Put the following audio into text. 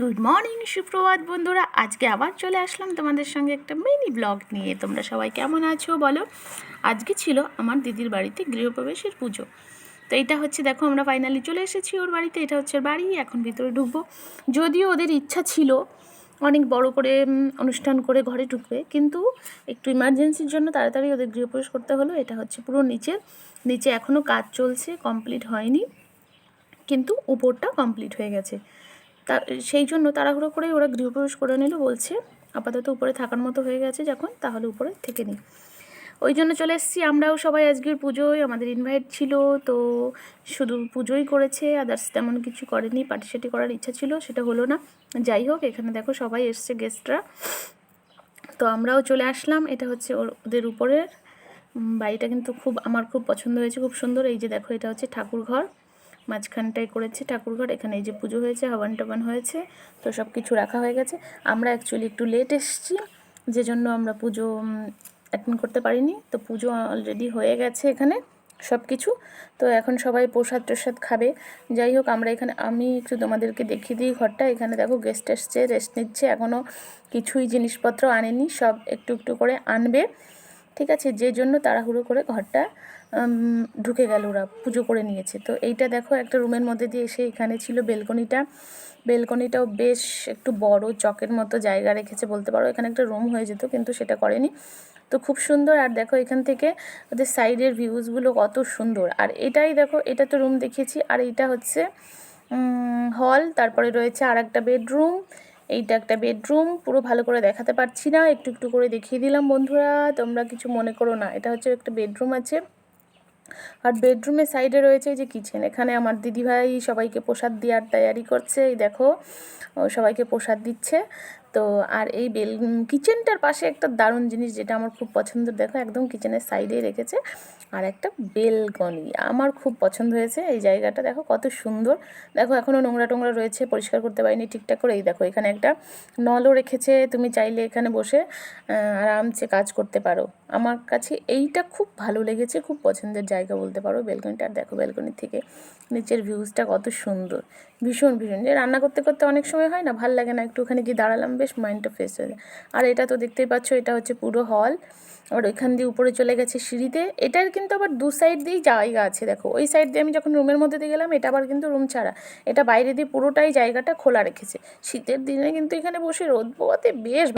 Good morning সুপ্রভাত বন্ধুরা, আজকে আবার চলে আসলাম তোমাদের সঙ্গে একটা মিনি ব্লগ নিয়ে। তোমরা সবাই কেমন আছো বলো। আজকে ছিল আমার দিদির বাড়িতে গৃহপ্রবেশের পুজো। তো এটা হচ্ছে, দেখো আমরা ফাইনালি চলে এসেছি ওর বাড়িতে। এটা হচ্ছে বাড়ি, এখন ভিতরে ঢুকবো। যদিও ওদের ইচ্ছা ছিল অনেক বড় করে অনুষ্ঠান করে ঘরে ঢুকবে, কিন্তু একটু ইমার্জেন্সির জন্য তাড়াতাড়ি ওদের গৃহপ্রবেশ করতে হলো। এটা হচ্ছে পুরো নিচে এখনও কাজ চলছে, কমপ্লিট হয়নি, কিন্তু উপরটা কমপ্লিট হয়ে গেছে। তা সেই জন্য তাড়াহুড়ো করেই ওরা গৃহপ্রবেশ করে নিল। বলছে আপাতত উপরে থাকার মতো হয়ে গেছে যখন, তাহলে উপরে থেকে নিই। ওই জন্য চলে এসেছি আমরাও সবাই। আজকের পুজোয় আমাদের ইনভাইট ছিল, তো শুধু পুজোই করেছে, আদার্স তেমন কিছু করেনি। পার্টিসিপেট করার ইচ্ছা ছিল, সেটা হলো না। যাই হোক, এখানে দেখো সবাই এসছে গেস্টরা, তো আমরাও চলে আসলাম। এটা হচ্ছে ওদের উপরের বাড়িটা, কিন্তু আমার খুব পছন্দ হয়েছে, খুব সুন্দর। এই যে দেখো, এটা হচ্ছে ঠাকুর ঘর, মাঝখানটায় করেছে ঠাকুরঘর। এখানে এই যে পুজো হয়েছে, হবান টবান হয়েছে, তো সব কিছু রাখা হয়ে গেছে। আমরা অ্যাকচুয়ালি একটু লেট এসেছি, যে জন্য আমরা পুজো অ্যাটেন্ড করতে পারিনি। তো পুজো অলরেডি হয়ে গেছে এখানে সব কিছু। তো এখন সবাই প্রসাদ টসাদ খাবে। যাই হোক, আমি একটু তোমাদেরকে দেখিয়ে দিই ঘরটা। এখানে দেখো গেস্ট এসছে, রেস্ট নিচ্ছে, এখনও কিছুই জিনিসপত্র আনেনি, সব একটু একটু করে আনবে, ঠিক আছে। যে জন্য তাড়াহুড়ো করে ঘরটা ঢুকে গেল, ওরা পুজো করে নিয়েছে। তো এইটা দেখো, একটা রুমের মধ্যে দিয়ে এসে এখানে ছিল বেলকনিটাও বেশ একটু বড়, চকের মতো জায়গা রেখেছে বলতে পারো। এখানে একটা রুম হয়ে যেত, কিন্তু সেটা করেনি। তো খুব সুন্দর। আর দেখো এখান থেকে ওদের সাইডের ভিউজগুলো কত সুন্দর। আর এটাই দেখো, এটা তো রুম দেখিয়েছি, আর এইটা হচ্ছে হল। তারপরে রয়েছে আর একটা বেডরুম। এইটা একটা বেডরুম, পুরো ভালো করে দেখাতে পারছি না, একটু একটু করে দেখিয়ে দিলাম বন্ধুরা, তোমরা কিছু মনে করো না। এটা হচ্ছে একটা বেডরুম আছে, আর বেডরুমের সাইডে রয়েছে এই যে কিচেন। এখানে আমার দিদিভাই সবাইকে প্রসাদ দেওয়ার তৈয়ারি করছে, এই দেখো ও সবাইকে প্রসাদ দিচ্ছে। তো আর এই কিচেনটার পাশে একটা দারুণ জিনিস, যেটা আমার খুব পছন্দের, দেখো একদম কিচেনের সাইডেই রেখেছে, আর একটা বেলকনি। আমার খুব পছন্দ হয়েছে এই জায়গাটা, দেখো কত সুন্দর। দেখো এখনও নোংরা টোংরা রয়েছে, পরিষ্কার করতে পারিনি ঠিকঠাক করে। এই দেখো এখানে একটা নলও রেখেছে, তুমি চাইলে এখানে বসে আরামসে কাজ করতে পারো। আমার কাছে এইটা খুব ভালো লেগেছে, খুব পছন্দের জায়গা বলতে পারো বেলকনিটা। আর দেখো বেলকনি থেকে নিচের ভিউজটা কত সুন্দর, ভীষণ ভীষণ। যে রান্না করতে করতে অনেক সময় হয় না, ভাল লাগে না, একটুখানি গিয়ে দাঁড়ালাম, বেশ মাইন্ডটা ফ্রেশ হয়ে যায়। আর এটা তো দেখতেই পাচ্ছ, এটা হচ্ছে পুরো হল। আর ওইখান দিয়ে উপরে চলে গেছে সিঁড়িতে। এটার কিন্তু আবার দু সাইড দিয়েই জায়গা আছে, দেখো ওই সাইড দিয়ে আমি যখন রুমের মধ্যে দিয়ে গেলাম, এটা আবার কিন্তু রুম ছাড়া, এটা বাইরে দিয়ে পুরোটাই জায়গাটা খোলা রেখেছে। শীতের দিনে কিন্তু এখানে বসে রোদ পোয়াতে বেশ